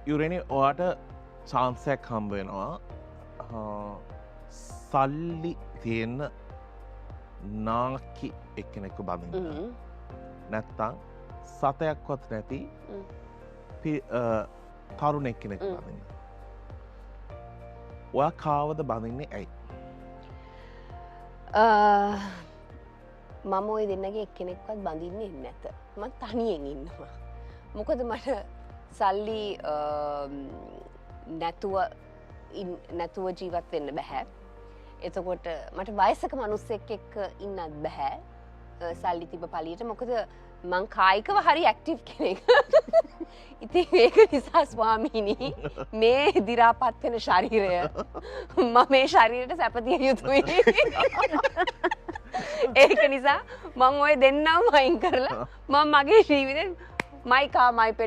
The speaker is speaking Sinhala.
යුරෙනි ඔයාට චාන්සයක් හම්බ වෙනවා සල්ලි තියෙන්න නාකි එක්කෙනෙක්ව බඳින්න. නැත්තම් සතයක්වත් නැති තරුණෙක් කෙනෙක් බඳින්න. ඔයා කාවද බඳින්නේ ඇයි? මම ওই දෙන්නගේ එක්කෙනෙක්වත් බඳින්නේ නැත. මම තනියෙන් ඉන්නවා. මොකද මට සල්ලි නැතුව ජීවත් වෙන්න බැහැ. එතකොට මට වයසක මිනිස්සෙක් එක්ක ඉන්නත් බැහැ. සල්ලි තිබ්බ පළියට. මොකද මං කායිකව හරි ඇක්ටිව් කෙනෙක්. ඉතින් ඒක නිසා ස්වාමීනි මේ දි รา පත් වෙන ශරීරය මම මේ ශරීරයට සැපදිය යුතුයි. ඒක නිසා මං ওই දෙන්නම අයින් කරලා මම මගේ ජීවිතේ මයි කා මයි පෙට්